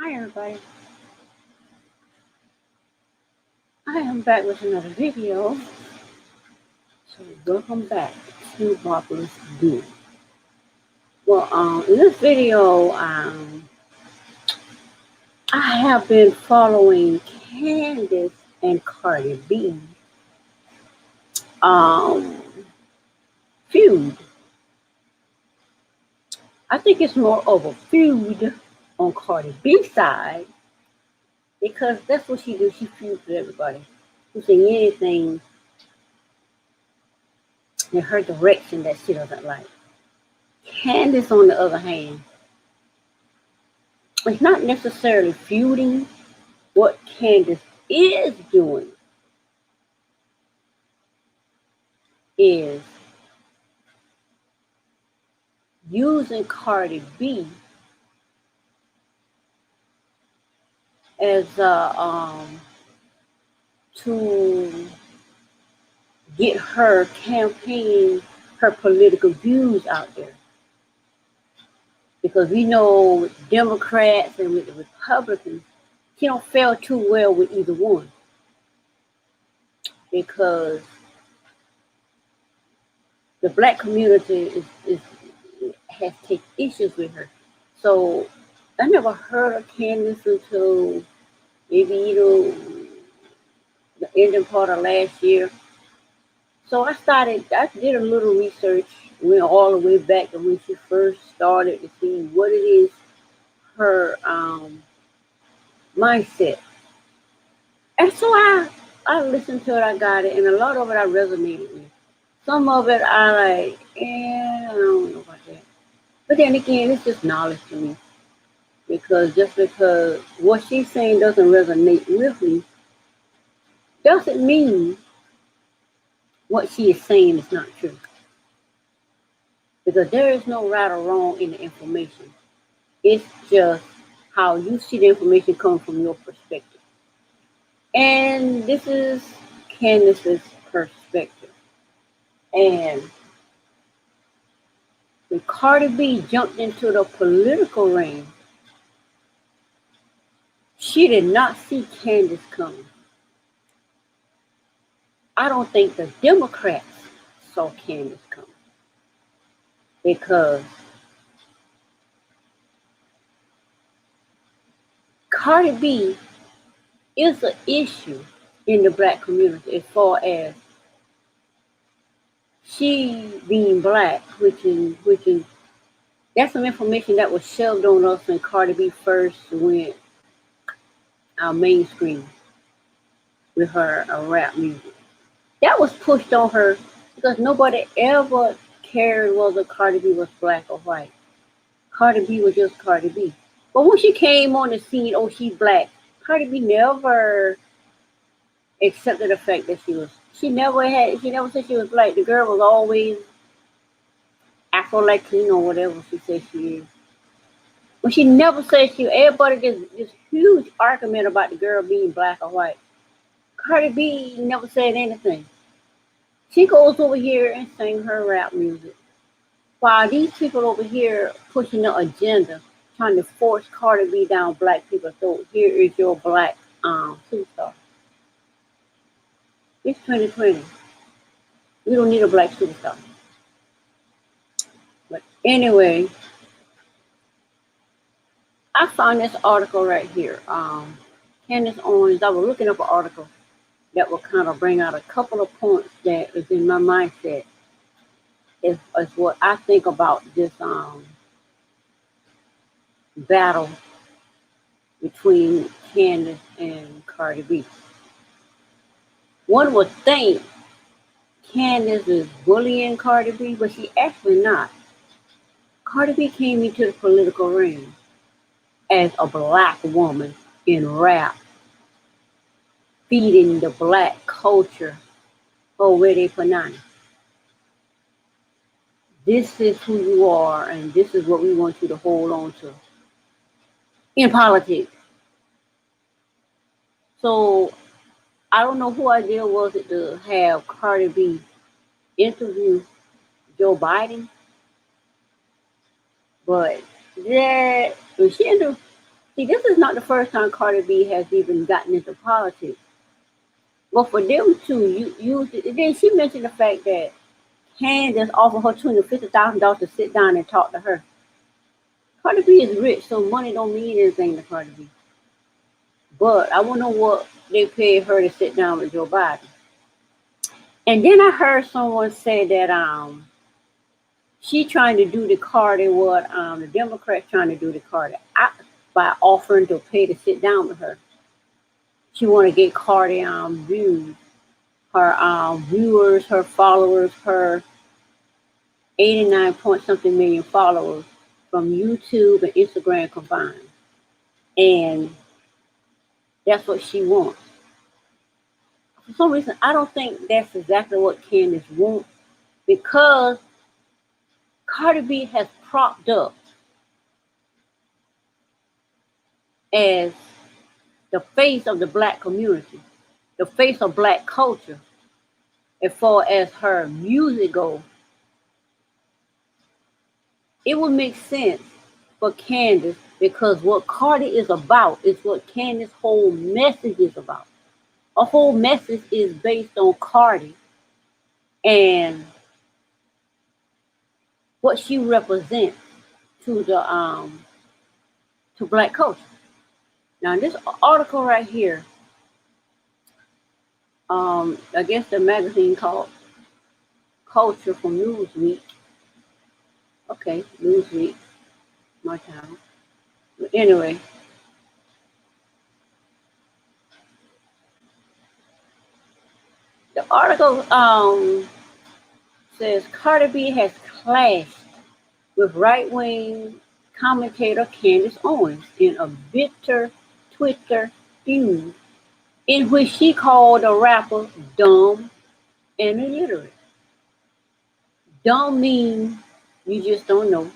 Hi everybody, I am back with another video. So welcome back to Marvelous Do. Well, in this video, I have been following Candace and Cardi B um, feud. I think it's more of a feud on Cardi B's side because that's what she do. She feuds with everybody who's saying anything in her direction that she doesn't like. Candace, on the other hand, it's not necessarily feuding. What Candace is doing is using Cardi B as to get her campaign, her political views out there. Because we know with Democrats and with the Republicans, she don't fare too well with either one. Because the black community has taken issues with her. So I never heard of Candace until maybe, the ending part of last year. So I did a little research, went all the way back to when she first started to see what it is, her mindset. And so I listened to it, I got it, and a lot of it I resonated with. Some of it I like, I don't know about that. But then again, it's just knowledge to me. Because just because what she's saying doesn't resonate with me, doesn't mean what she is saying is not true. Because there is no right or wrong in the information. It's just how you see the information come from your perspective. And this is Candace's perspective. And when Cardi B jumped into the political ring, she did not see Candace coming. I don't think the Democrats saw Candace coming. Because Cardi B is an issue in the black community as far as she being black, which is that's some information that was shoved on us when Cardi B first went mainstream with her rap music. That was pushed on her because nobody ever cared whether Cardi B was black or white. Cardi B was just Cardi B. But when she came on the scene, oh, she's black. Cardi B never accepted the fact that she never said she was black. The girl was always Afro-Latino, whatever she said she is. But she never said everybody this huge argument about the girl being black or white. Cardi B never said anything. She goes over here and sing her rap music. While these people over here pushing the agenda, trying to force Cardi B down black people's throat. Here is your black superstar. It's 2020. We don't need a black superstar. But anyway, I found this article right here. Candace Owens, I was looking up an article that will kind of bring out a couple of points that is in my mindset is what I think about this battle between Candace and Cardi B. One would think Candace is bullying Cardi B, but she actually not. Cardi B came into the political ring as a black woman in rap, feeding the black culture already for none. This is who you are, and this is what we want you to hold on to in politics. So I don't know who idea was it to have Cardi B interview Joe Biden, but that when she interviewed See, this is not the first time Cardi B has even gotten into politics. But for them to use it, then she mentioned the fact that Candace offered her $250,000 to sit down and talk to her. Cardi B is rich, so money don't mean anything to Cardi B. But I want to know what they paid her to sit down with Joe Biden. And then I heard someone say that she trying to do the Cardi what the Democrats trying to do to Cardi by offering to pay to sit down with her. She want to get Cardi views, her viewers, her followers, her 89 point something million followers from YouTube and Instagram combined. And that's what she wants. For some reason, I don't think that's exactly what Candace wants because Cardi B has propped up as the face of the black community, the face of black culture, as far as her music goes. It would make sense for Candace because what Cardi is about is what Candace's whole message is about. Her whole message is based on Cardi and what she represents to the to black culture. Now this article right here, I guess the magazine called Culture from Newsweek. Okay, Newsweek, my town. But anyway, the article says Cardi B has clashed with right-wing commentator Candace Owens in a bitter Twitter feud in which she called the rapper dumb and illiterate. Dumb means you just don't know.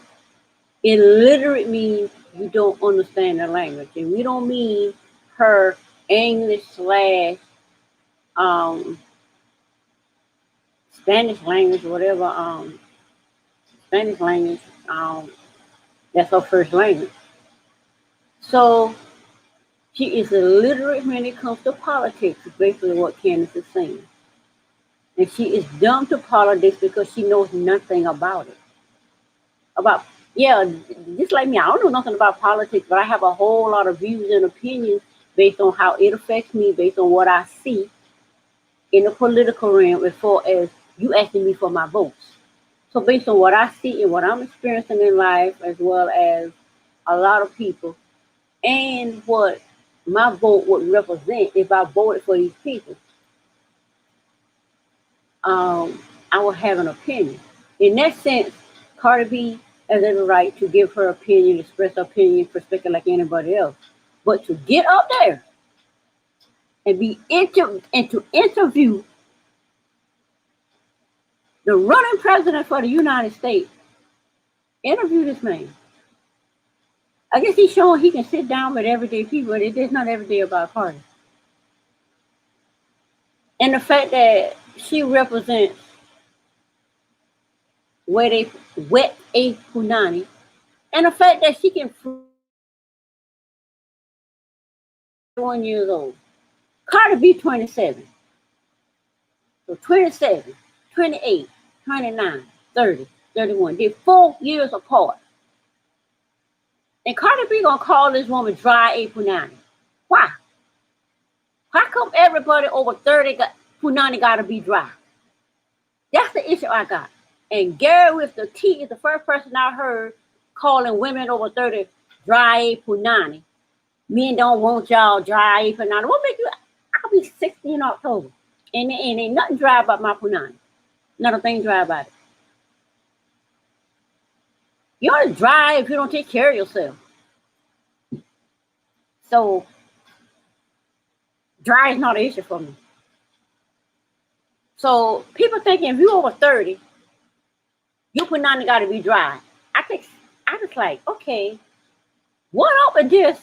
Illiterate means you don't understand the language. And we don't mean her English slash Spanish language, whatever Spanish language, that's her first language. So she is illiterate when it comes to politics, is basically what Candace is saying. And she is dumb to politics because she knows nothing about it. Yeah, just like me, I don't know nothing about politics, but I have a whole lot of views and opinions based on how it affects me, based on what I see in the political realm as far as you asking me for my votes. So based on what I see and what I'm experiencing in life, as well as a lot of people, and what my vote would represent if I voted for these people, I would have an opinion. In that sense, Cardi B has every right to give her opinion, express her opinion, perspective like anybody else. But to get up there and to interview the running president for the United States, interview this man. I guess he's showing he can sit down with everyday people, but it is not every day about Cardi. And the fact that she represents wet a punani, and the fact that she can 1 years old. Cardi B 27. So 27, 28, 29, 30, 31. They're 4 years apart. And Cardi B gonna call this woman dry a punani. Why? How come everybody over 30 punani gotta be dry? That's the issue I got. And Gary with the T is the first person I heard calling women over 30 dry punani. Men don't want y'all dry punani. What make you? I'll be 60 in October. And ain't nothing dry about my punani. Not a thing dry about it. You ought to dry if you don't take care of yourself. So dry is not an issue for me. So people thinking if you over 30, your punani got to be dry. I just like, okay, what up with this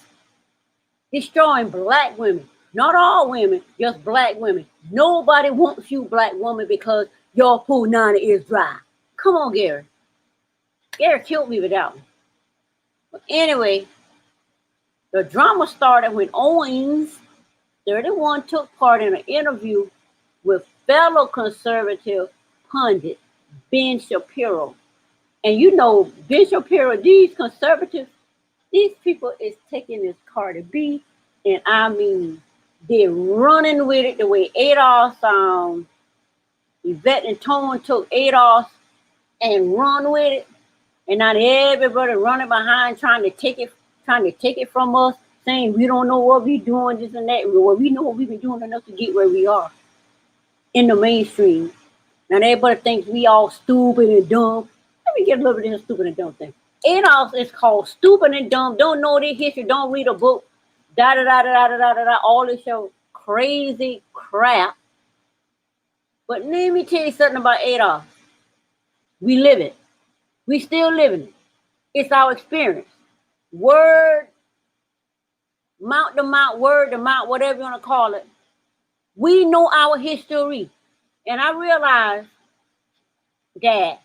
destroying black women? Not all women, just black women. Nobody wants you, black woman, because your punani is dry. Come on, Gary. Gary killed me with that one. But anyway, The drama started when Owens, 31, took part in an interview with fellow conservative pundit Ben Shapiro. And you know, Ben Shapiro, these conservatives, these people is taking this Cardi B, and I mean, they're running with it the way Adolf, Yvette and Tone took Adolf and run with it. And now everybody running behind trying to take it from us, saying we don't know what we doing, this and that. Well, we know what we've been doing enough to get where we are in the mainstream. Now everybody thinks we all stupid and dumb. Let me get a little bit of this stupid and dumb thing. Adolf is called stupid and dumb. Don't know their history. Don't read a book. Da da da da da da da da. All this show crazy crap. But let me tell you something about Adolf. We live it. We still living it. It's our experience. Word, mount to mount, word to mount, whatever you want to call it. We know our history. And I realized that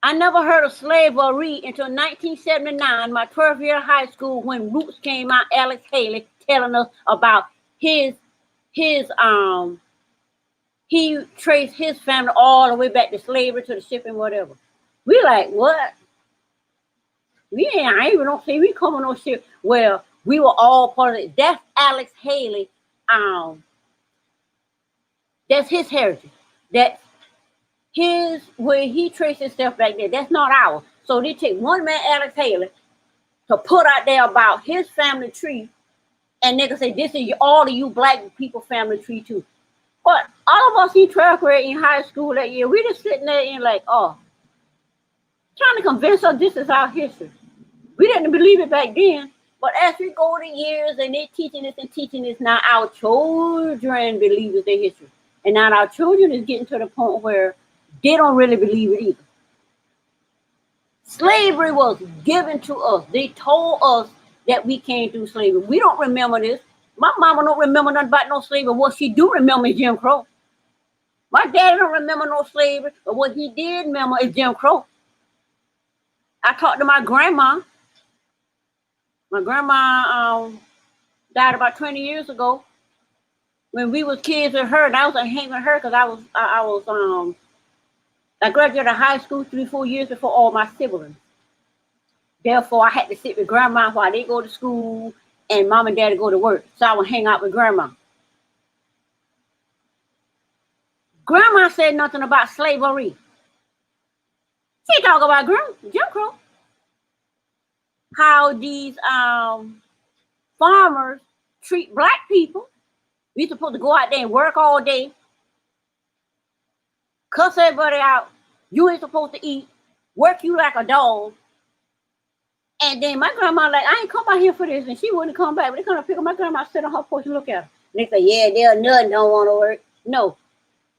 I never heard of slavery until 1979, my 12th year of high school, when Roots came out, Alex Haley telling us about he traced his family all the way back to slavery, to the shipping, whatever. We like, what? I even don't say we come on no ship. Well, we were all part of it. That's Alex Haley. That's his heritage. That's his, where he traced himself back there. That's not ours. So they take one man, Alex Haley, to put out there about his family tree, and they can say, this is all of you black people family tree too. But all of us in 12th grade in high school that year, we just sitting there and like, oh, trying to convince us this is our history. We didn't believe it back then. But as we go the years and they're teaching this, now our children believe it's their history. And now our children is getting to the point where they don't really believe it either. Slavery was given to us. They told us that we came through slavery. We don't remember this. My mama don't remember nothing about no slavery. What she do remember is Jim Crow. My daddy don't remember no slavery, but what he did remember is Jim Crow. I talked to my grandma. My grandma died about 20 years ago. When we was kids with her, and I was hanging with her because I graduated high school 3-4 years before all my siblings. Therefore, I had to sit with grandma while they go to school and mom and daddy go to work. So I would hang out with grandma. Grandma said nothing about slavery. She talk about Jim Crow. How these farmers treat black people. We supposed to go out there and work all day, cuss everybody out. You ain't supposed to eat, work you like a dog. And then my grandma like, I ain't come out here for this, and she wouldn't come back. But they come to pick up my grandma, sit on her porch and look at her. And they say, yeah, they're nothing, don't want to work. No.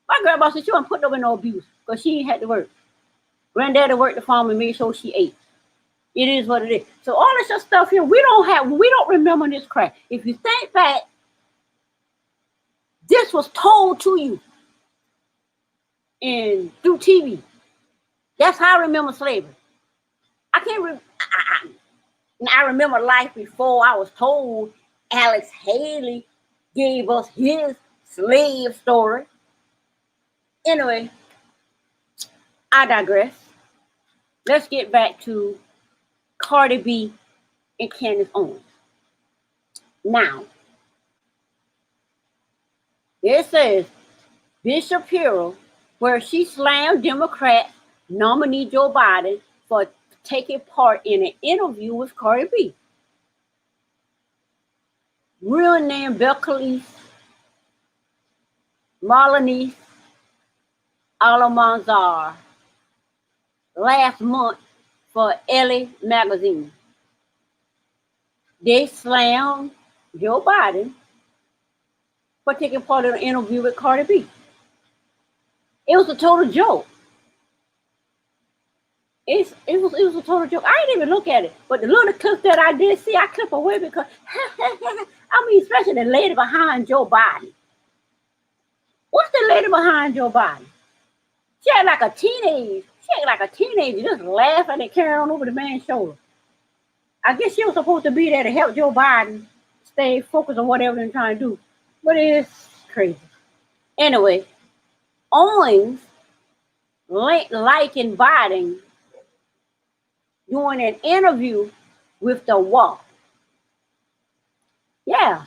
My grandma said she wasn't put up in no abuse because she ain't had to work. Granddaddy worked the farm and made sure she ate. It is what it is. So all this stuff here, we don't remember this crap. If you think back, this was told to you and through TV. That's how I remember slavery. I remember life before I was told. Alex Haley gave us his slave story. Anyway, I digress. Let's get back to Cardi B and Candace Owens. Now, it says Ben Shapiro, where she slammed Democrat nominee Joe Biden for taking part in an interview with Cardi B. Real name Belcalis Marlene Alamanzar last month for Elle magazine. They slammed Joe Biden for taking part in an interview with Cardi B. It was a total joke. It was a total joke. I didn't even look at it. But the little clip that I did see, I clip away because, I mean, especially the lady behind Joe Biden. What's the lady behind Joe Biden? She had like a teenager, just laughing and carrying on over the man's shoulder. I guess she was supposed to be there to help Joe Biden stay focused on whatever they're trying to do. But it's crazy. Anyway, Owens liking Biden doing an interview with the Walk. Yeah,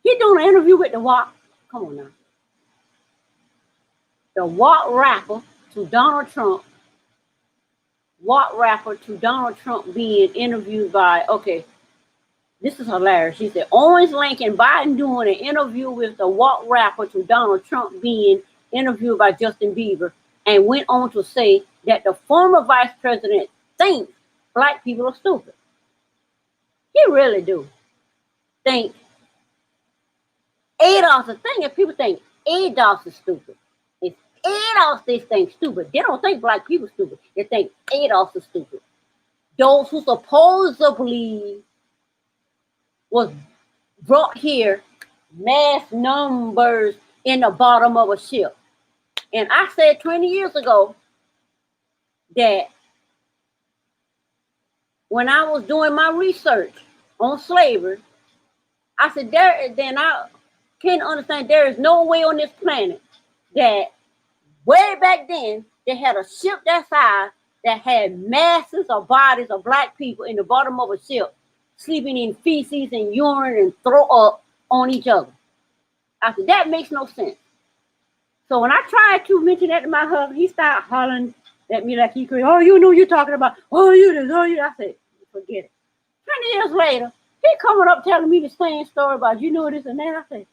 he doing an interview with the Walk. Come on now. The Walk rapper to Donald Trump. Walk rapper to Donald Trump being interviewed by, okay, this is hilarious. She said, Owens Lincoln Biden doing an interview with the Walk rapper to Donald Trump being interviewed by Justin Bieber, and went on to say that the former vice president thinks black people are stupid. He really do think Adolf, the thing is people think Adolf is stupid. If Adolf they think stupid, they don't think black people stupid. They think Adolf is stupid. Those who supposedly was brought here mass numbers in the bottom of a ship. And I said 20 years ago that when I was doing my research on slavery, I said then I can't understand there is no way on this planet that way back then they had a ship that size that had masses of bodies of black people in the bottom of a ship sleeping in feces and urine and throw up on each other. I said, that makes no sense. So when I tried to mention that to my husband, he started hollering at me like he crazy. Oh, you know you're talking about. Oh, you this. Oh, you. I said, forget it. 20 years later, he coming up telling me the same story about you know this and that. I said,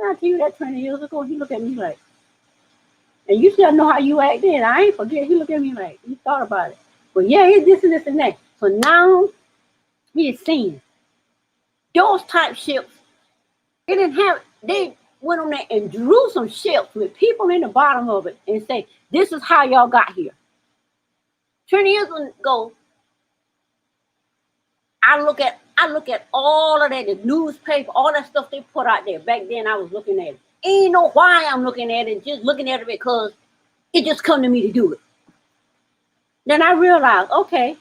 I tell you that 20 years ago. He looked at me like, and you still know how you act then. I ain't forget. He looked at me like, he thought about it. But yeah, it's this and this and that. So now he is seeing those type ships. They went on there and drew some ships with people in the bottom of it and say, this is how y'all got here. 20 years ago, I look at all of that, the newspaper, all that stuff they put out there. Back then I was looking at it. Ain't know why I'm looking at it, just looking at it because it just come to me to do it. Then I realized, okay,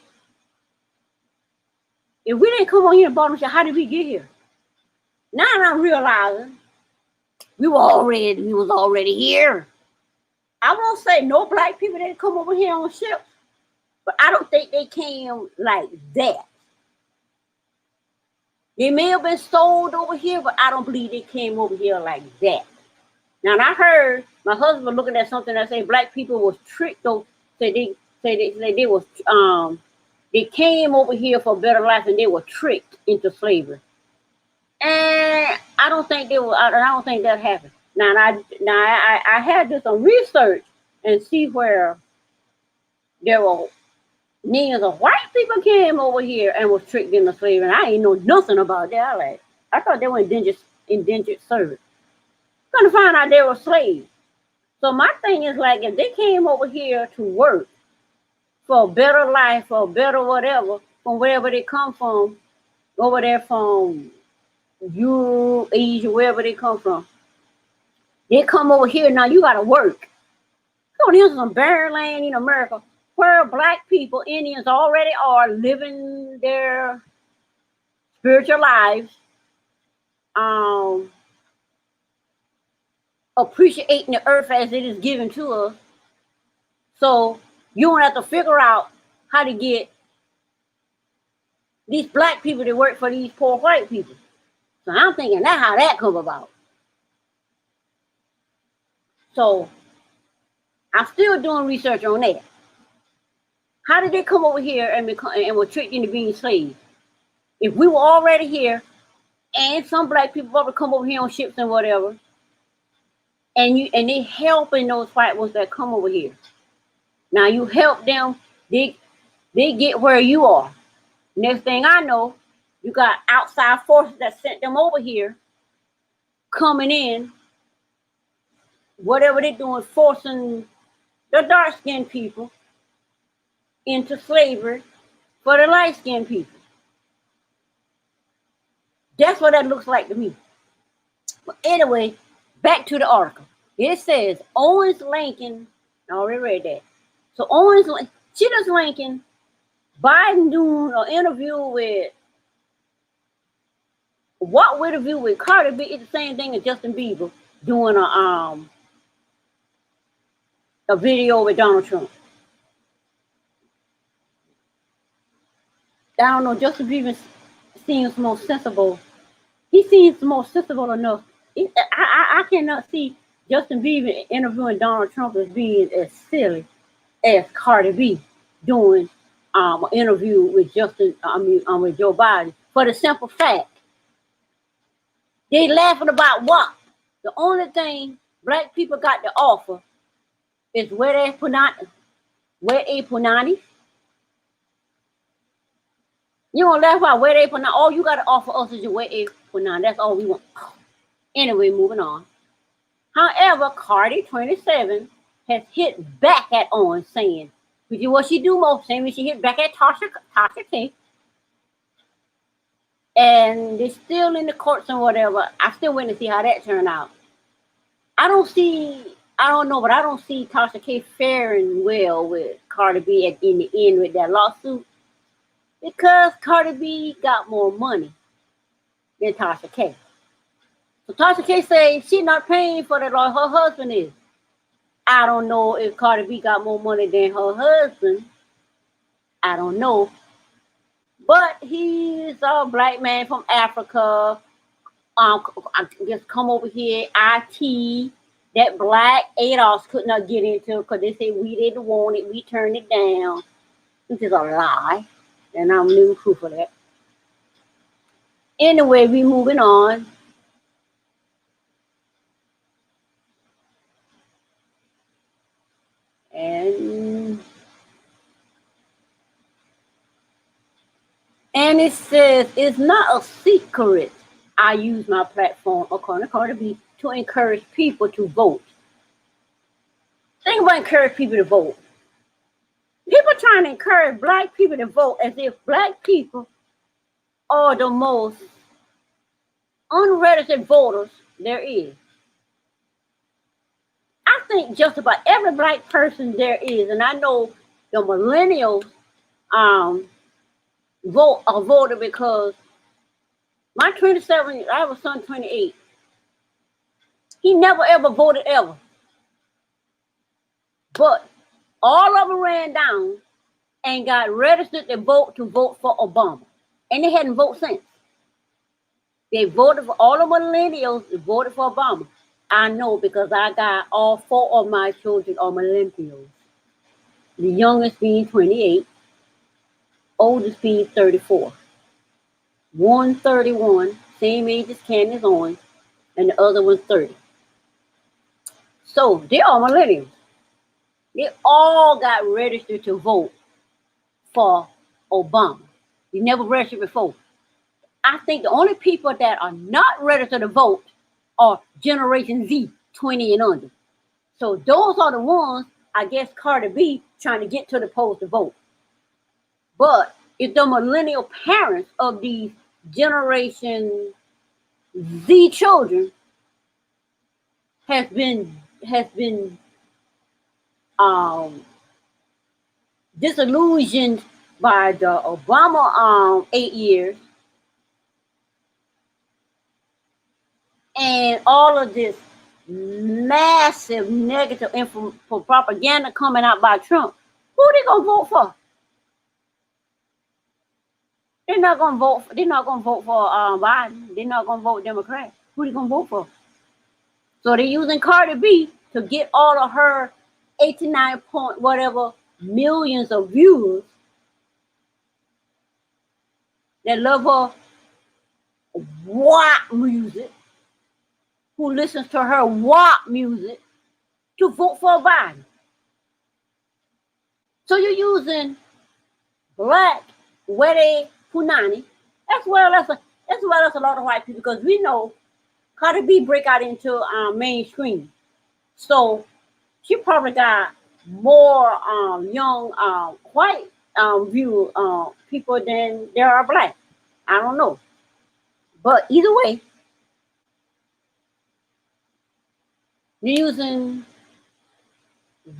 if we didn't come on here and bottom ship, how did we get here? Now I'm realizing we was already here. I won't say no black people didn't come over here on ships, but I don't think they came like that. They may have been sold over here, but I don't believe they came over here like that. Now, I heard my husband was looking at something that said black people was tricked. Though they came over here for a better life and they were tricked into slavery. And I don't think they were. I don't think that happened. Now I had to do some research and see where there were millions of white people came over here and was tricked into slavery. And I ain't know nothing about that. I thought they were indentured servants. Gonna find out they were slaves. So my thing is like, if they came over here to work for a better life, for a better whatever, from wherever they come from, over there from Europe, Asia, wherever they come from, they come over here. Now you gotta work. Come on, here's some barren land in America where black people, Indians already are living their spiritual lives, appreciating the earth as it is given to us. So you don't have to figure out how to get these black people to work for these poor white people. So I'm thinking that's how that come about. So I'm still doing research on that. How did they come over here and were tricked into being slaves? If we were already here, and some black people probably come over here on ships and whatever, and they helping those white ones that come over here. Now you help them, they get where you are. Next thing I know, you got outside forces that sent them over here, coming in, whatever they're doing, forcing the dark-skinned people into slavery for the light-skinned people. That's what that looks like to me. But anyway, back to the article. It says Owens Lincoln, I already read that. So Owens Lincoln Biden doing an interview with what would interview with Cardi B is the same thing as Justin Bieber doing a video with Donald Trump. I don't know, Justin Bieber seems more sensible. He seems more sensible enough. I cannot see Justin Bieber interviewing Donald Trump as being as silly as Cardi B doing an interview with with Joe Biden, for the simple fact they laughing about what? The only thing black people got to offer is where a punani. You don't laugh about where they punani. All you got to offer us is your where a punani. That's all we want. Anyway, moving on. However, Cardi 27 has hit back at On, saying, which is what she do most, same as she hit back at Tasha K. And they're still in the courts and whatever. I still wait to see how that turned out. I don't know, but I don't see Tasha K faring well with Cardi B in the end with that lawsuit, because Cardi B got more money than Tasha K. So Tasha K says she's not paying for the law, her husband is. I don't know if Cardi B got more money than her husband. I don't know. But he's a black man from Africa. Just come over here, IT, that black ADOS could not get into because they said we didn't want it, we turned it down, which is a lie. And I'm living proof of that. Anyway, we moving on. And it says, it's not a secret I use my platform, according to Cardi B, to encourage people to vote. Think about encourage people to vote. People trying to encourage black people to vote as if black people are the most unregistered voters there is. I think just about every black person there is, and I know the millennials voted because my 27, I have a son 28. He never ever voted ever. But all of them ran down and got registered to vote for Obama. And they hadn't voted since. They voted for all the millennials voted for Obama. I know because I got all 4 of my children are millennials. The youngest being 28, oldest being 34. One 31, same age as Candace Owens, and the other one's 30. So they are millennials. They all got registered to vote for Obama. They never registered before. I think the only people that are not registered to vote are Generation Z, 20 and under. So those are the ones, I guess, Cardi B trying to get to the polls to vote. But if the millennial parents of these Generation Z children has been disillusioned by the Obama 8 years and all of this massive negative propaganda coming out by Trump, who they gonna vote for? They're not gonna vote for Biden. They're not gonna vote Democrat. Who they gonna vote for? So they're using Cardi B to get all of her 89 point whatever millions of viewers that love her WAP music, who listens to her WAP music, to vote for Biden. So you're using black Wede Punani as well as a lot of white people, because we know Cardi B break out into mainstream. So she probably got more young white view people than there are black. I don't know. But either way, you're using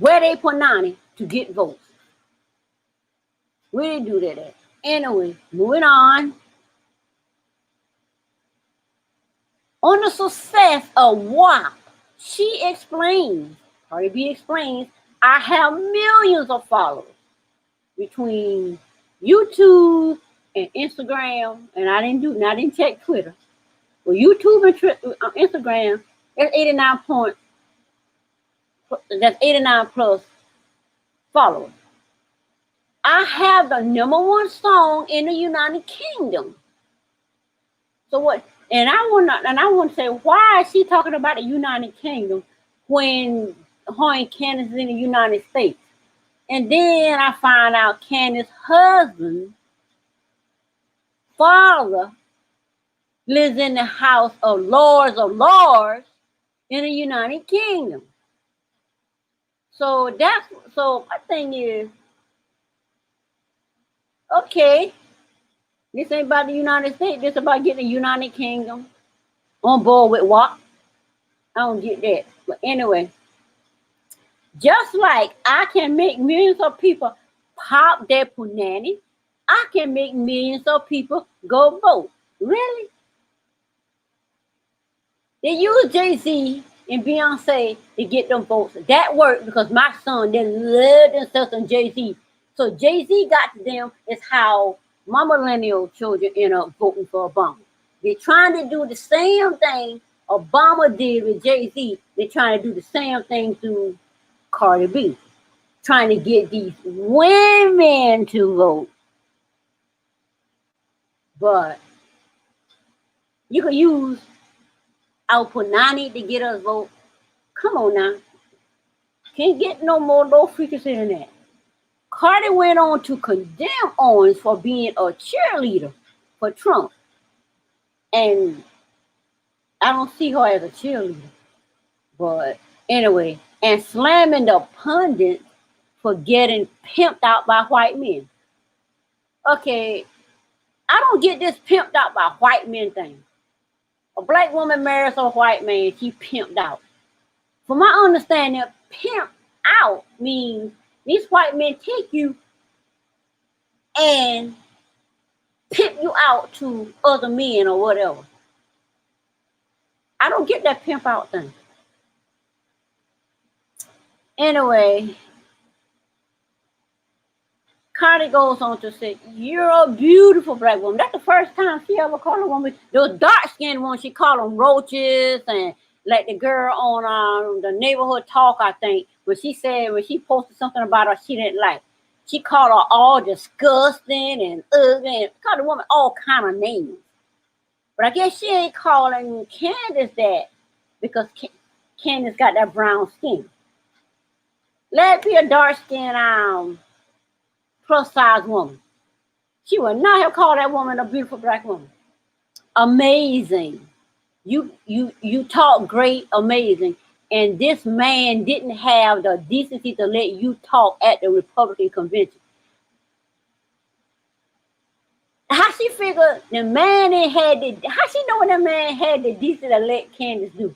Wede Punani to get votes. Where they do that at? Anyway, moving on. On the success of WAP, she explains, Cardi B explains, I have millions of followers between YouTube and Instagram, and I didn't check Twitter. Well, YouTube and Instagram, that's 89 plus followers. I have the number one song in the United Kingdom. So what? And I want to say, why is she talking about the United Kingdom when her and Candace is in the United States? And then I find out Candace's husband, father, lives in the House of Lords in the United Kingdom. So my thing is, okay, this ain't about the United States. This about getting the United Kingdom on board with what? I don't get that. But anyway, just like I can make millions of people pop their punani, I can make millions of people go vote. Really? They use Jay-Z and Beyonce to get them votes. That worked because my son, they love themselves on Jay-Z. So Jay-Z got to them is how my millennial children end up voting for Obama. They're trying to do the same thing Obama did with Jay-Z. They're trying to do the same thing to Cardi B. Trying to get these women to vote. But you could use our punani to get us vote. Come on now. Can't get no more low frequency than that. Cardi went on to condemn Owens for being a cheerleader for Trump. And I don't see her as a cheerleader. But anyway, and slamming the pundits for getting pimped out by white men. Okay, I don't get this pimped out by white men thing. A black woman marries a white man, she pimped out. From my understanding, pimp out means these white men take you and pimp you out to other men or whatever. I don't get that pimp out thing. Anyway, Cardi goes on to say, you're a beautiful black woman. That's the first time she ever called a woman. Those dark-skinned ones, she called them roaches, and like the girl on the neighborhood talk, I think, when she posted something about her she didn't like. She called her all disgusting and ugly, and called the woman all kind of names. But I guess she ain't calling Candace that because Candace got that brown skin. Let it be a dark-skinned plus-size woman. She would not have called that woman a beautiful black woman. Amazing. You talk great, amazing. And this man didn't have the decency to let you talk at the Republican convention. How she figured the man how she know when the man had the decency to let Candace do?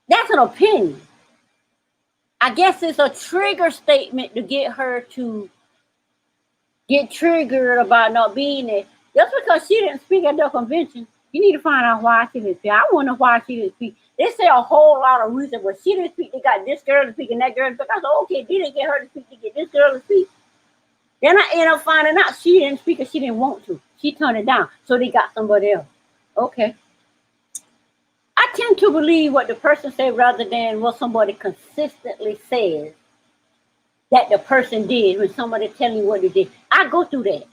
That's an opinion. I guess it's a trigger statement to get her to get triggered about not being there. Just because she didn't speak at the convention, you need to find out why she didn't speak. I wonder why she didn't speak. They say a whole lot of reasons, but she didn't speak. They got this girl to speak and that girl to speak. I said, okay, they didn't get her to speak to get this girl to speak. Then I ended up finding out she didn't speak because she didn't want to. She turned it down, so they got somebody else. Okay. I tend to believe what the person said rather than what somebody consistently says that the person did when somebody telling you what they did. I go through that.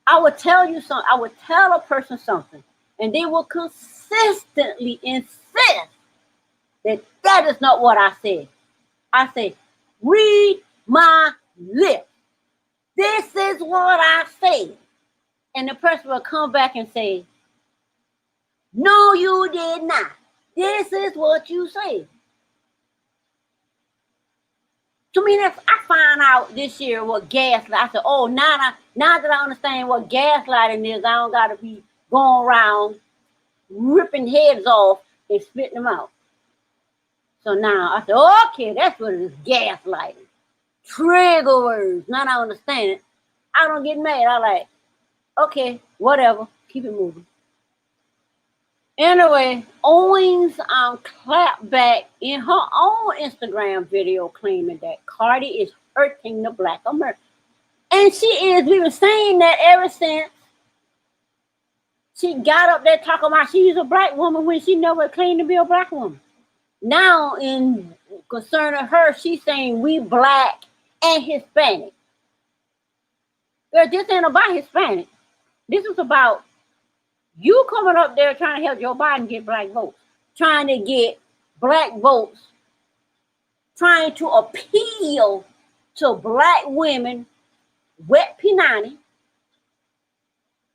I would tell you something. I would tell a person something, and they will consistently insist that that is not what I said. I say, read my lips. This is what I said. And the person will come back and say, no, you did not. This is what you said. To me, I find out this year what gaslight. I said, oh, now that I understand what gaslighting is, I don't got to be going around ripping heads off and spitting them out. So now I said, okay, that's what it is, gaslighting. Trigger words. Now I understand it. I don't get mad. I like, okay, whatever. Keep it moving. Anyway, Owens clapped back in her own Instagram video claiming that Cardi is hurting the black America. And she is. We were saying that ever since she got up there talking about she's a black woman when she never claimed to be a black woman. Now, in concerning her, she's saying we black and Hispanic. Girl, this ain't about Hispanic. This is about you coming up there trying to help Joe Biden get black votes, trying to get black votes, trying to appeal to black women, wet Pinani,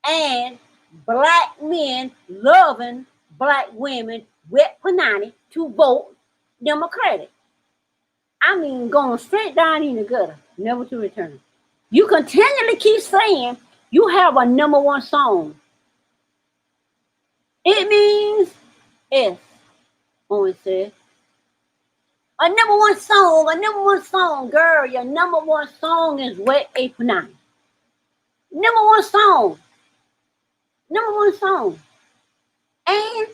and black men loving black women, wet Panani, to vote Democratic. I mean, going straight down in the gutter, never to return. You continually keep saying you have a number one song. It means S, Owen said. A number one song, girl. Your number one song is Wet April 9. Number one song. And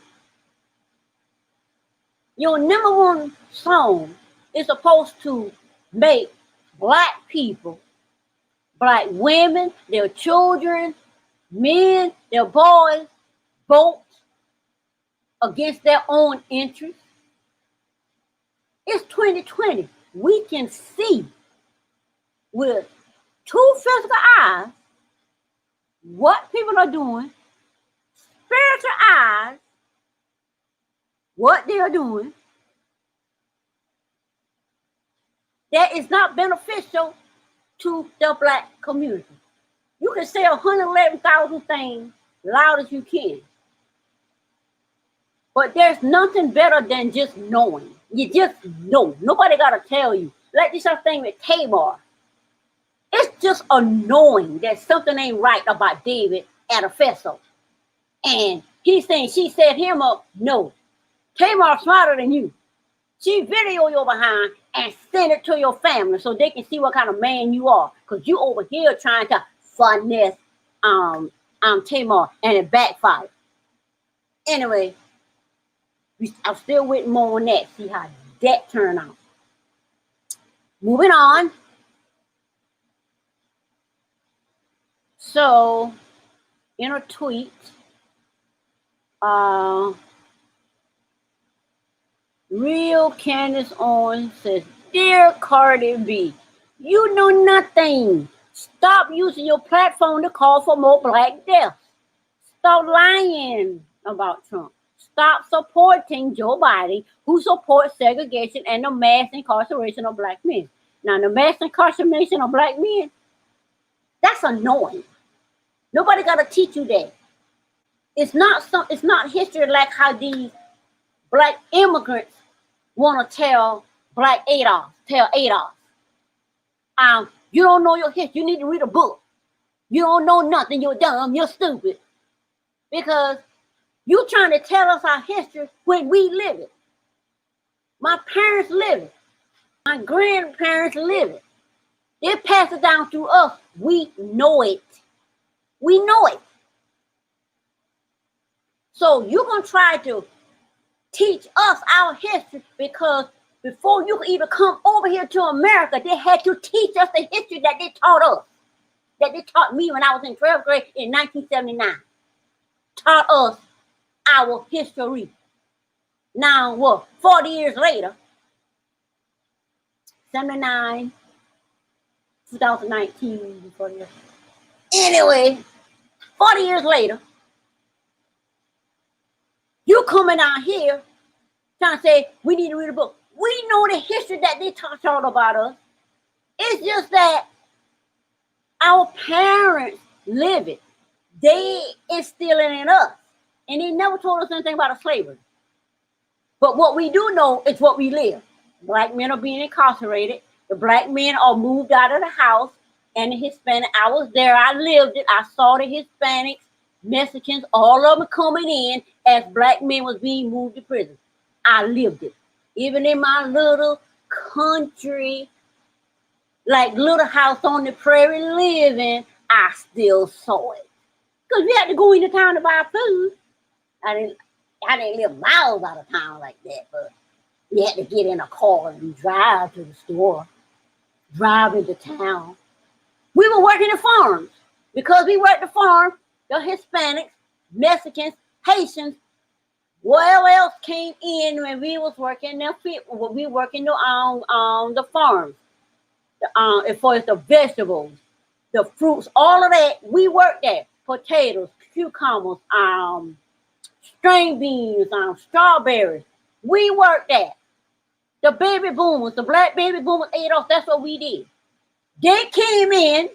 your number one song is supposed to make black people, black women, their children, men, their boys, vote against their own interests. It's 2020. We can see with two physical eyes what people are doing, spiritual eyes, what they are doing, that is not beneficial to the black community. You can say 111,000 things loud as you can. But there's nothing better than just knowing. You just know. Nobody got to tell you. Like this thing with Tamar. It's just annoying that something ain't right about David at a festival. And he's saying she set him up. No. Tamar's smarter than you. She video your behind and send it to your family so they can see what kind of man you are. Because you over here trying to finesse Tamar and it backfired. Anyway, I'm still waiting more on that. See how that turned out. Moving on. So, in a tweet, Real Candace Owens says, "Dear Cardi B, you know nothing. Stop using your platform to call for more black deaths. Stop lying about Trump. Stop supporting Joe Biden, who supports segregation and the mass incarceration of black men." Now, the mass incarceration of black men, that's annoying. Nobody got to teach you that. It's not history like how these black immigrants want to tell Adolf. You don't know your history. You need to read a book. You don't know nothing. You're dumb. You're stupid. Because you trying to tell us our history when we live it. My parents live it. My grandparents live it. They pass it down to us. We know it. We know it. So you're going to try to teach us our history because before you could even come over here to America, they had to teach us the history that they taught us. That they taught me when I was in 12th grade in 1979. Taught us our history. Now, what? 40 years later, 79, 2019, 40 years. Anyway, 40 years later, you coming out here trying to say we need to read a book. We know the history that they taught y'all about us. It's just that our parents live it. They instill it in us. And they never told us anything about slavery. But what we do know is what we live. Black men are being incarcerated. The black men are moved out of the house. And the Hispanic, I was there. I lived it. I saw the Hispanics, Mexicans, all of them coming in as black men was being moved to prison. I lived it. Even in my little country Like Little House on the Prairie living, I still saw it. Because we had to go into town to buy food. I didn't I didn't live miles out of town like that, but we had to get in a car and drive to the store, drive into town. We were working the farms. Because we worked the farm, the Hispanics, Mexicans, Haitians, whatever else came in when we was working the when we working the farms. As far as the vegetables, the fruits, all of that, we worked there. Potatoes, cucumbers, string beans, strawberries. We worked there. The baby boomers, the black baby boomers ate off. That's what we did. They came in,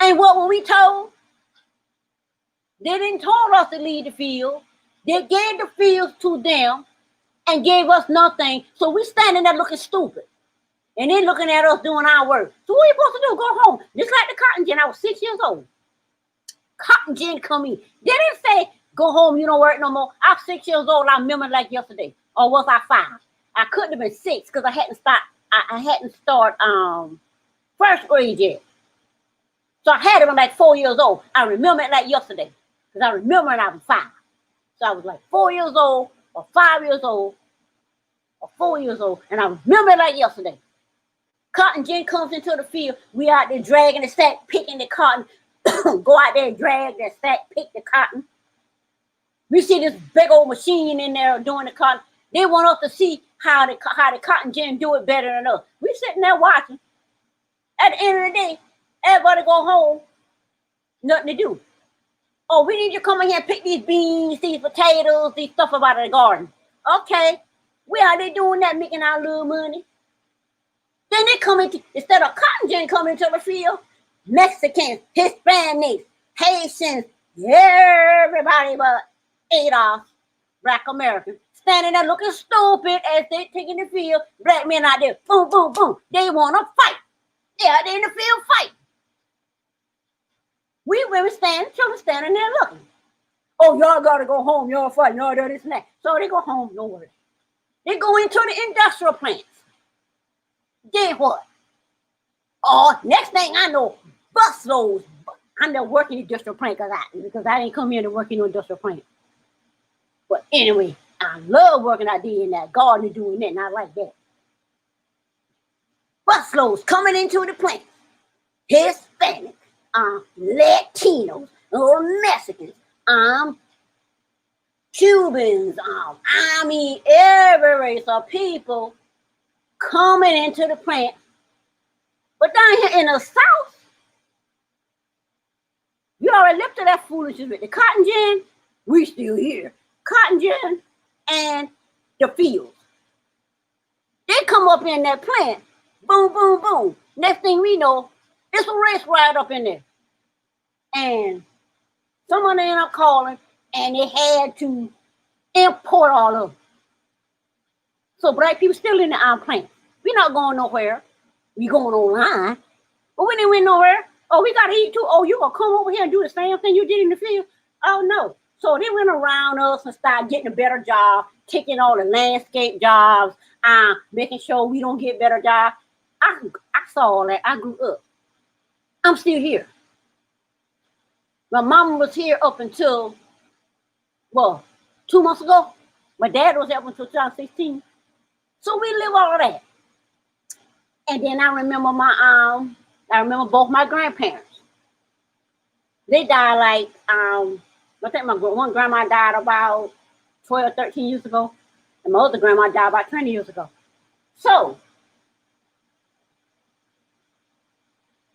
and what were we told? They didn't told us to leave the field. They gave the fields to them and gave us nothing. So we standing there looking stupid. And then looking at us doing our work. So what are you supposed to do? Go home. Just like the cotton gin. I was 6 years old. Cotton gin come in. They didn't say, go home, you don't work no more. I was 6 years old. I remember like yesterday. Or was I 5? I couldn't have been 6 because I hadn't started first grade yet. So I had to be like 4 years old. I remember it like yesterday. Because I remember when I was 5. So I was like 4 years old, or 5 years old, or 4 years old. And I remember it like yesterday. Cotton gin comes into the field. We out there dragging the sack, picking the cotton. Go out there and drag that sack, pick the cotton. We see this big old machine in there doing the cotton. They want us to see how the cotton gin do it better than us. We sitting there watching. At the end of the day, everybody go home. Nothing to do. Oh, we need you to come in here and pick these beans, these potatoes, these stuff out of the garden. Okay. We out there doing that, making our little money. Then they come into, instead of cotton gin coming into the field, Mexicans, Hispanics, Haitians, everybody but Adolf, black Americans, standing there looking stupid as they taking the field. Black men out there, boom, boom, boom. They want to fight. They out there in the field fight. We women children standing there looking. Oh, y'all got to go home. Y'all fight. Y'all do this and that. So they go home, no worries. They go into the industrial plants. Then what? Oh, next thing I know, busloads. I'm there working in the industrial plant because I didn't come here to work in no industrial plant. But anyway, I love working out there in that garden doing that, and I like that. Busloads coming into the plant. Hispanic, Latinos, Mexicans, Cubans, I mean every race of people coming into the plant. But down here in the South, you already left to that foolishness with the cotton gin. We still here. Cotton gin and the fields. They come up in that plant. Boom, boom, boom. Next thing we know, it's a race right up in there. And someone ended up calling, and they had to import all of them. So black people still in the plant. We're not going nowhere. We going online. But we didn't went nowhere. Oh, we got to eat too. Oh, you going to come over here and do the same thing you did in the field? Oh, no. So they went around us and started getting a better job, taking all the landscape jobs, making sure we don't get better jobs. I saw all that. I grew up. I'm still here. My mama was here up until, 2 months ago. My dad was here up until 2016. So we live all of that. And then I remember both my grandparents. They died like, I think my one grandma died about 12, 13 years ago. And my other grandma died about 20 years ago. So,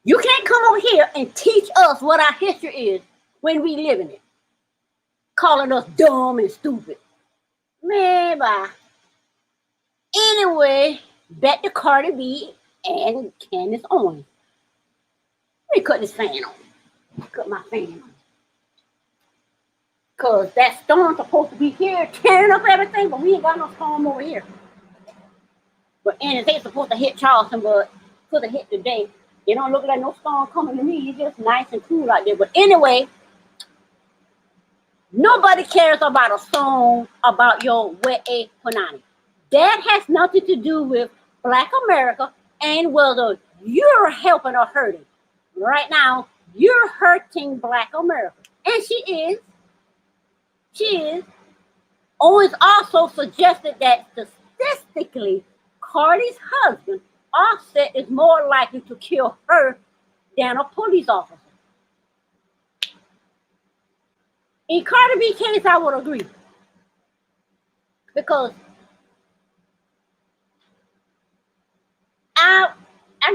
you can't come over here and teach us what our history is when we live in it. Calling us dumb and stupid. Man, bye. Anyway, back to Cardi B and Candace Owens. Let me cut this fan on. Cut my fan on. Because that storm's supposed to be here tearing up everything, but we ain't got no storm over here. But and it's supposed to hit Charleston, but could have hit today. It don't look like no storm coming to me. It's just nice and cool out there. But anyway, nobody cares about a song about your wet egg punani. That has nothing to do with Black America and whether you're helping or hurting. Right now, you're hurting Black America. And she is. She is. Owens also suggested that statistically, Cardi's husband, Offset, is more likely to kill her than a police officer. In Cardi B case, I would agree. Because I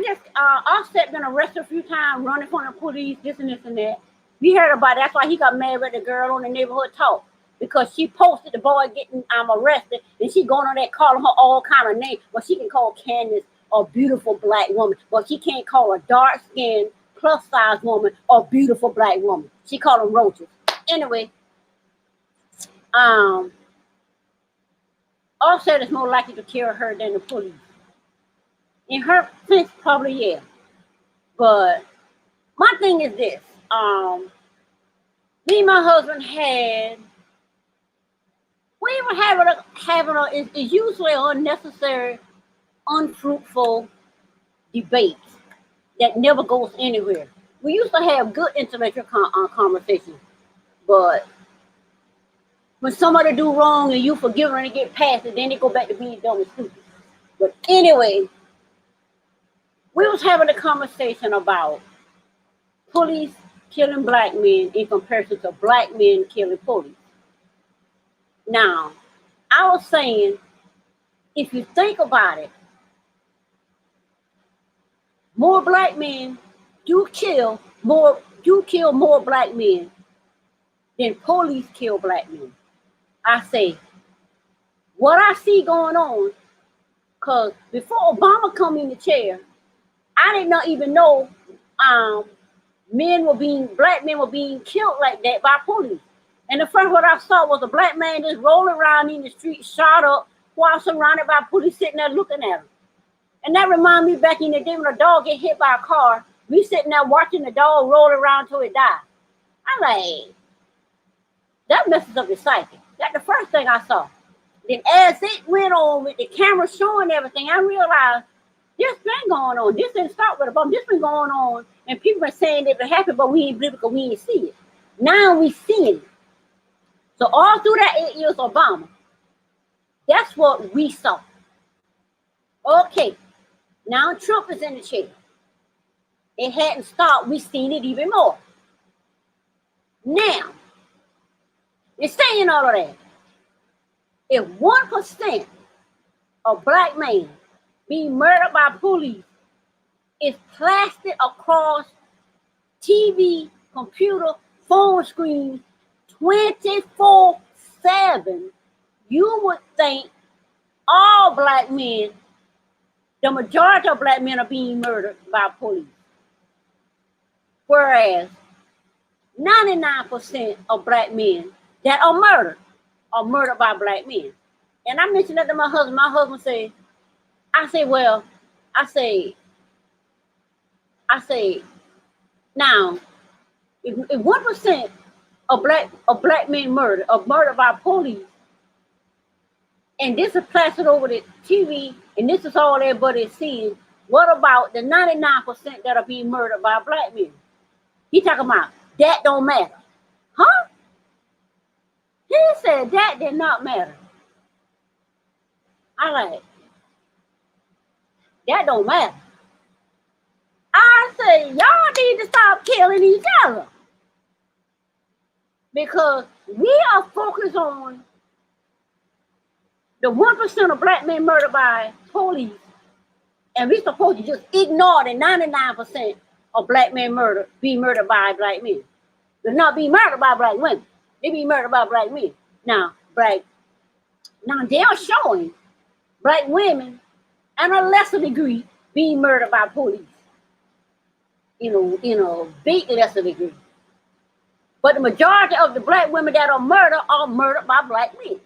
just Offset been arrested a few times, running from the police, this and this and that. We heard about it. That's why he got mad at the girl on the neighborhood talk. Because she posted the boy getting arrested, and she going on there calling her all kind of names. But she can call Candace a beautiful Black woman, but she can't call a dark skinned plus size woman a beautiful Black woman. She called them roaches. Anyway, Offset is more likely to kill her than the police. In her sense, probably yeah. But my thing is this: me and my husband we were having is usually unnecessary, unfruitful debates that never goes anywhere. We used to have good intellectual conversations, but when somebody do wrong and you forgive them and they get past it, then they go back to being dumb and stupid. But anyway, we was having a conversation about police killing Black men in comparison to Black men killing police. Now, I was saying, if you think about it, more Black men do kill more Black men than police kill Black men. I say, what I see going on, because before Obama come in the chair, I did not even know Black men were being killed like that by police. And the first what I saw was a Black man just rolling around in the street, shot up, while surrounded by police sitting there looking at him. And that reminded me back in the day when a dog get hit by a car, we sitting there watching the dog roll around till it died. I'm like, that messes up the psyche. That's the first thing I saw. Then as it went on with the camera showing everything, I realized this been going on. This didn't start with a bomb. This been going on, and people are saying it happened, but we ain't believe it because we ain't see it. Now we seeing it. So all through that 8 years of Obama, that's what we saw. Okay, now Trump is in the chair. It hadn't stopped. We seen it even more. Now, it's saying all of that. If 1% of Black men being murdered by police is plastered across TV, computer, phone screens 24/7, you would think all Black men, the majority of Black men are being murdered by police. Whereas 99% of Black men that are murdered by Black men. And I mentioned that to my husband. My husband said, now, if 1% of black men murdered by police, and this is plastered over the TV, and this is all everybody is seeing, what about the 99% that are being murdered by Black men? He talking about that don't matter. Huh? He said that did not matter. I like, that don't matter. I say, y'all need to stop killing each other. Because we are focused on the 1% of Black men murdered by police, and we're supposed to just ignore the 99% of Black men being murdered by Black men. They're not being murdered by Black women. They be murdered by Black men. Now they're showing Black women, and a lesser degree, being murdered by police. In a big lesser degree. But the majority of the Black women that are murdered by Black men.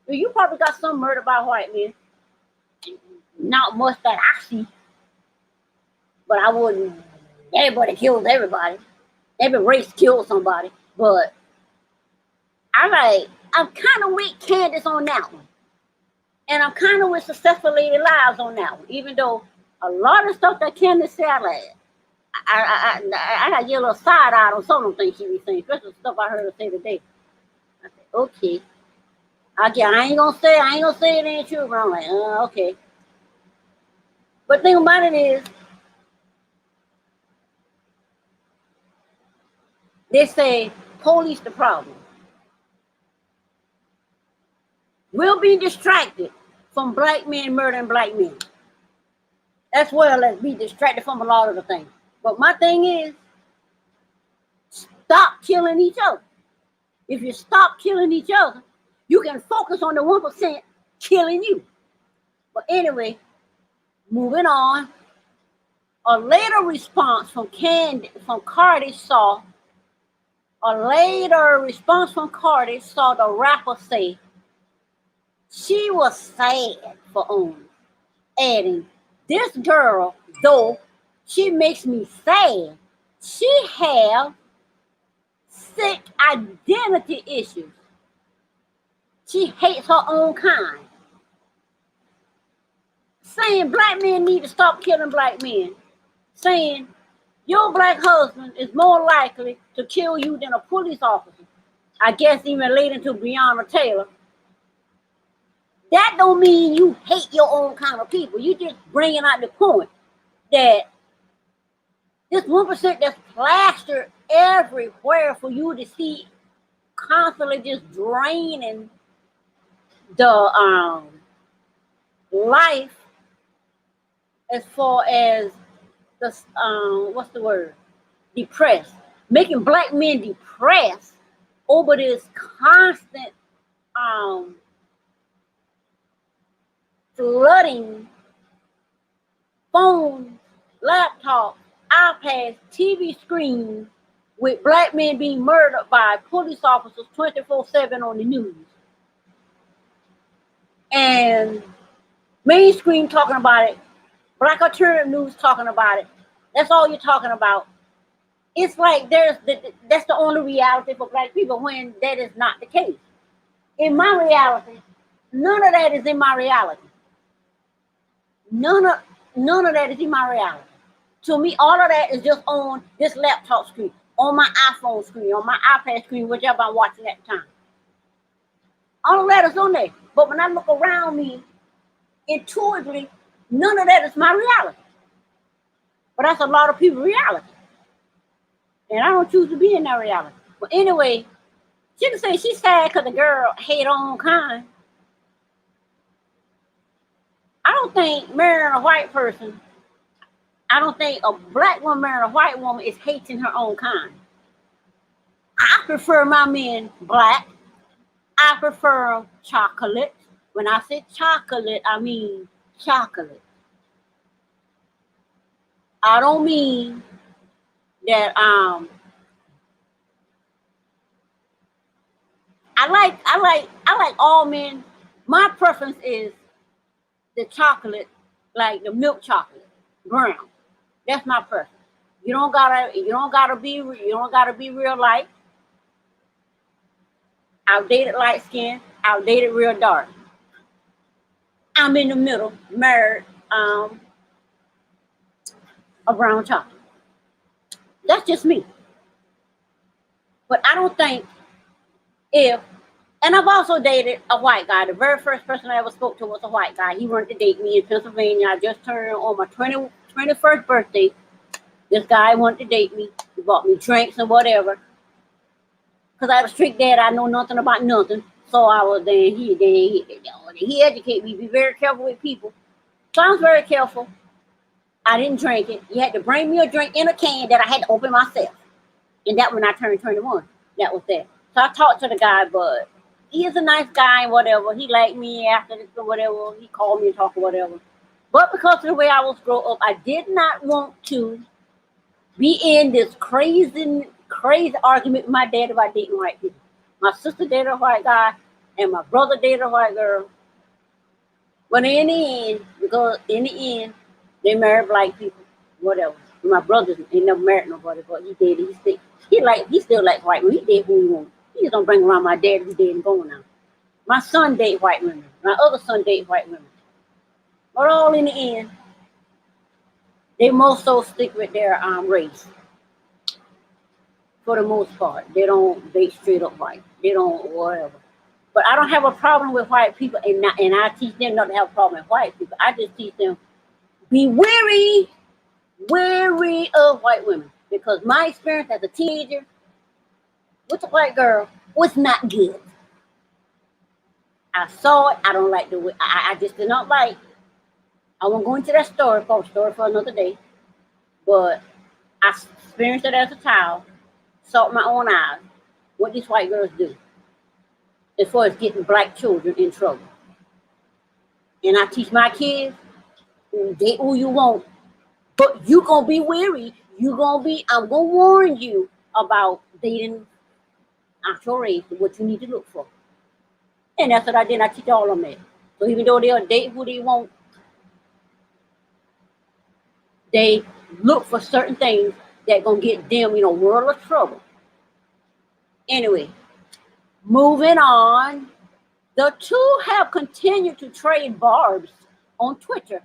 So you probably got some murdered by white men. Not much that I see. But I wouldn't. Everybody kills everybody. Every race kills somebody. But I'm kind of with Candace on that one. And I'm kind of with Successful Lady Lives on that one. Even though A lot of stuff that Candace said, I got to get a little side eye on some of the things she be saying, especially the stuff I heard her say today. I said, okay. I ain't gonna say it ain't true, but I'm like, okay. But the thing about it is, they say police the problem. We'll be distracted from black men murdering black men. As well as be distracted from a lot of the things. But my thing is, stop killing each other. If you stop killing each other, you can focus on the 1% killing you. But anyway, moving on. A later response from Cardi saw the rapper say she was sad for Owen, adding, "This girl, though she makes me sad, she have sick identity issues. She hates her own kind." Saying black men need to stop killing black men. Saying your black husband is more likely to kill you than a police officer. I guess even relating to Breonna Taylor. That don't mean you hate your own kind of people. You just bringing out the point that this 1% that's plastered everywhere for you to see, constantly just draining the life as far as the what's the word? Depressed. Making black men depressed over this constant flooding phones, laptops, iPads, TV screens with black men being murdered by police officers 24/7 on the news. And mainstream talking about it, black alternative news talking about it. That's all you're talking about. It's like that's the only reality for black people when that is not the case. In my reality, none of that is in my reality. None of that is in my reality. To me, all of that is just on this laptop screen, on my iPhone screen, on my iPad screen, whichever I'm watching at the time. All of that is on there. But when I look around me, intuitively, none of that is my reality. But that's a lot of people's reality. And I don't choose to be in that reality. But anyway, she can say she's sad because the girl hate her own kind. I don't think marrying a white person, I don't think a black woman marrying a white woman is hating her own kind. I prefer my men black. I prefer chocolate. When I say chocolate, I mean chocolate. I don't mean that I like all men. My preference is the chocolate, like the milk chocolate, brown. That's my preference. You don't gotta be real light. Outdated light skin, outdated real dark. I'm in the middle, married a brown chocolate. That's just me. But I don't think and I've also dated a white guy. The very first person I ever spoke to was a white guy. He wanted to date me in Pennsylvania. I just turned on my 21st birthday. This guy wanted to date me. He bought me drinks and whatever. Because I was a strict dad, I know nothing about nothing. So I was he educated me. Be very careful with people. So I was very careful. I didn't drink it. You had to bring me a drink in a can that I had to open myself. And that when I turned 21. That was that. So I talked to the guy, but he is a nice guy and whatever. He liked me after this or whatever. He called me and talked or whatever. But because of the way I was brought up, I did not want to be in this crazy argument with my dad about dating white people. My sister dated a white guy, and my brother dated a white girl. But in the end, they married black people, whatever. My brother ain't never married nobody, but he dated. He still likes white women. He did who he wants. He just don't bring around my dad. He's dead and gone now. My son date white women. My other son date white women. But all in the end, They most so stick with their race for the most part. They don't date straight up white. They don't whatever. But I don't have a problem with white people, and I teach them not to have a problem with white people. I just teach them be wary of white women because my experience as a teenager with a white girl was not good. I saw it. I don't like the way. I just did not like. I won't go into that story. For a story for another day. But I experienced it as a child. Saw it with my own eyes. What these white girls do as far as getting black children in trouble. And I teach my kids, date who you want, but you gonna be wary. I'm gonna warn you about dating actual race, what you need to look for. And that's what I did. I teach all of them that. So even though they'll date who they want, they look for certain things that gonna get them in a world of trouble. Anyway, moving on. The two have continued to trade barbs on Twitter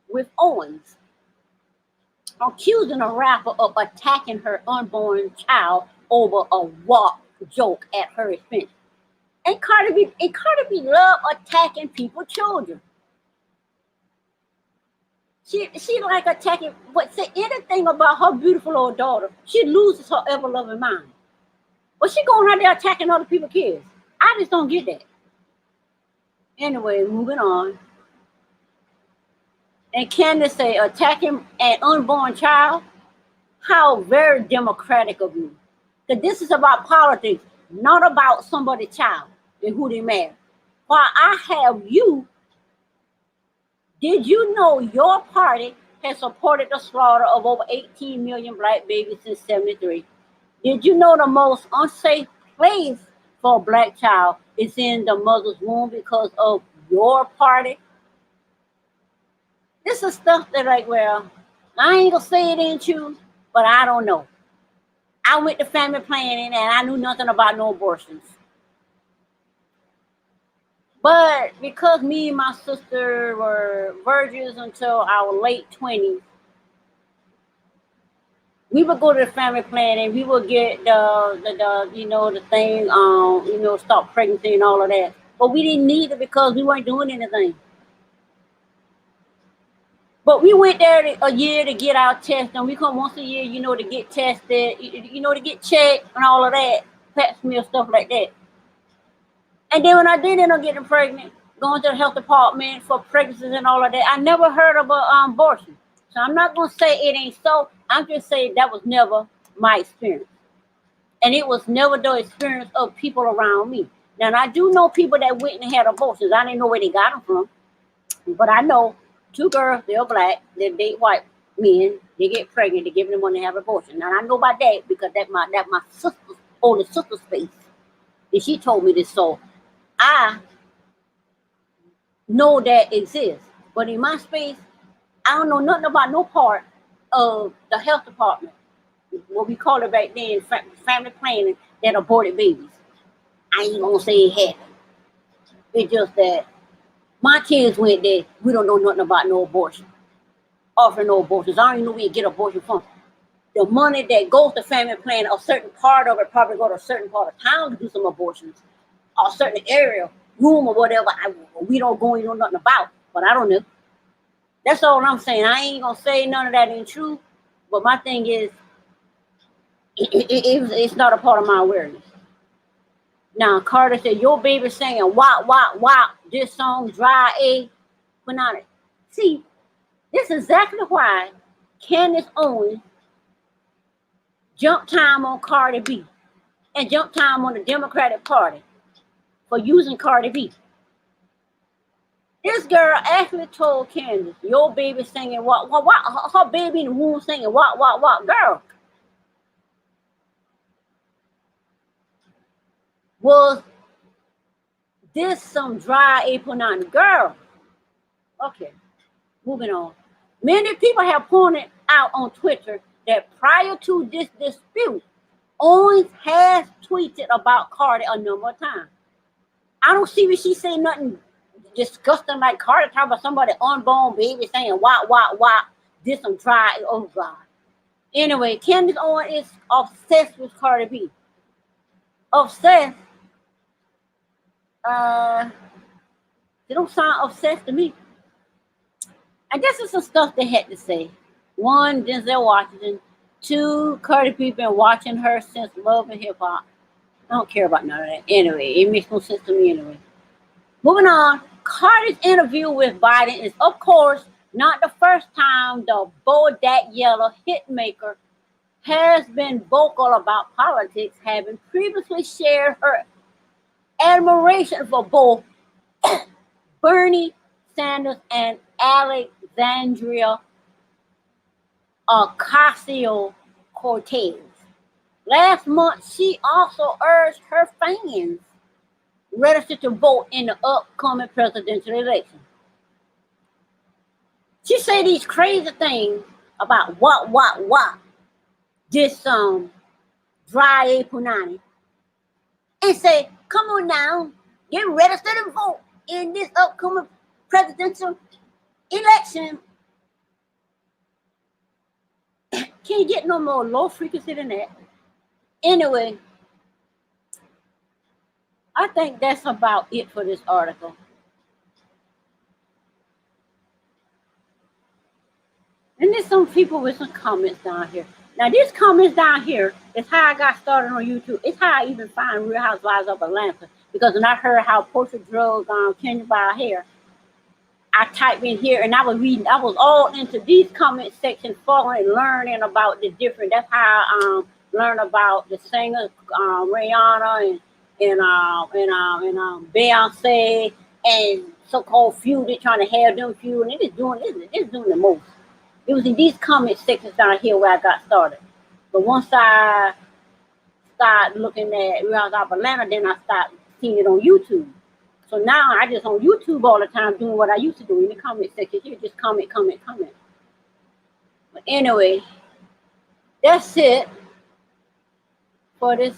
with Owens, accusing a rapper of attacking her unborn child over a walk joke at her expense. And Cardi B love attacking people's children. She like attacking, but say anything about her beautiful old daughter, she loses her ever loving mind. But she going out there attacking other people's kids. I just don't get that. Anyway, moving on. And Candace say attacking an unborn child. How very democratic of you. Because this is about politics, not about somebody's child and who they marry. While I have you, did you know your party has supported the slaughter of over 18 million black babies since 73? Did you know the most unsafe place for a black child is in the mother's womb because of your party? This is stuff that like, well, I ain't gonna say it ain't true, but I don't know. I went to family planning and I knew nothing about no abortions. But because me and my sister were virgins until our late 20s, we would go to the family planning. We would get the thing, stop pregnancy and all of that. But we didn't need it because we weren't doing anything. But we went there a year to get our test, and we come once a year, to get tested, to get checked and all of that, pap smear, stuff like that. And then when I did end up getting pregnant, going to the health department for pregnancies and all of that, I never heard of an abortion. So I'm not going to say it ain't so. I'm just saying that was never my experience. And it was never the experience of people around me. Now, I do know people that went and had abortions. I didn't know where they got them from. But I know two girls, they're black, they date white men, they get pregnant, they give them money to have an abortion. Now, I know about that because that's my sister's older sister's face. And she told me this, so I know that exists. But in my space, I don't know nothing about no part of the health department, what we call it back then, family planning, that aborted babies. I ain't gonna say it happened. It's just that my kids went there, we don't know nothing about no abortion. Offering no abortions. I don't even know where you get abortion from. The money that goes to family planning, a certain part of it probably go to a certain part of town to do some abortions. Or a certain area, room or whatever, we don't go and know nothing about. But I don't know. That's all I'm saying. I ain't gonna say none of that ain't true. But my thing is, it's not a part of my awareness. Now, Carter said, your baby singing, wop, wop, wop, this song, dry A, banana. See, this is exactly why Candace Owens jumped time on Cardi B and jumped time on the Democratic Party for using Cardi B. This girl actually told Candace, your baby singing, wop, wop, wop, her baby in the womb singing, wop, wop, wop. Girl, was this some dry April 9? Girl, okay, moving on. Many people have pointed out on Twitter that prior to this dispute, Owens has tweeted about Cardi a number of times. I don't see where she say nothing disgusting like Cardi talking about somebody unborn baby saying wop, wop, wop. Did some dry, oh God. Anyway, Candace Owens is obsessed with Cardi B. Obsessed. Uh, they don't sound obsessed to me. And this is some stuff they had to say. One, Denzel Washington. Two, Cardi B been watching her since Love and Hip Hop. I don't care about none of that. Anyway, it makes no sense to me anyway. Moving on, Cardi's interview with Biden is, of course, not the first time the Bodak Yellow hitmaker has been vocal about politics, having previously shared her admiration for both Bernie Sanders and Alexandria Ocasio-Cortez. Last month, she also urged her fans registered to vote in the upcoming presidential election. She said these crazy things about what, this dry punani, and say, come on now, get registered and vote in this upcoming presidential election. Can't get no more low frequency than that. Anyway, I think that's about it for this article. And there's some people with some comments down here. Now, these comments down here is how I got started on YouTube. It's how I even find Real Housewives of Atlanta. Because when I heard how Portia drugs changed by hair, I typed in here and I was reading. I was all into these comment sections, following, learning about the different. That's how I learned about the singers, Rihanna and Beyonce and so-called feud. They're trying to have them feud, and it's doing the most. It was in these comment sections down here where I got started. But once I started looking at Real Housewives of Atlanta, then I started seeing it on YouTube. So now I just on YouTube all the time doing what I used to do in the comment section here, just comment. But anyway, that's it for this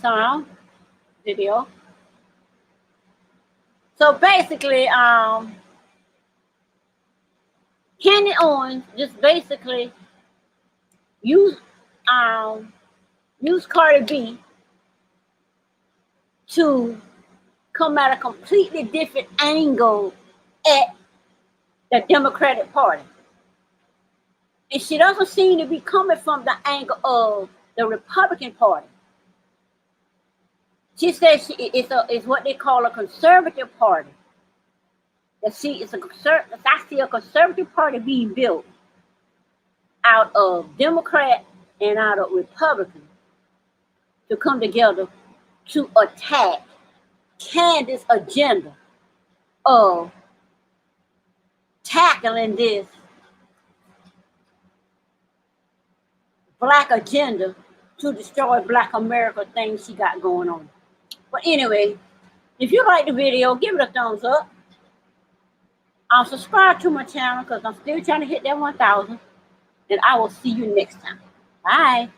video. So basically, Candy Owens just basically used Cardi B to come at a completely different angle at the Democratic Party. And she doesn't seem to be coming from the angle of the Republican Party. She says it's what they call a conservative party. That I see a conservative party being built out of Democrat and out of Republican to come together to attack Candace's agenda of tackling this black agenda to destroy Black America thing she got going on. But anyway, if you like the video, give it a thumbs up. Subscribe to my channel because I'm still trying to hit that 1,000. And I will see you next time. Bye.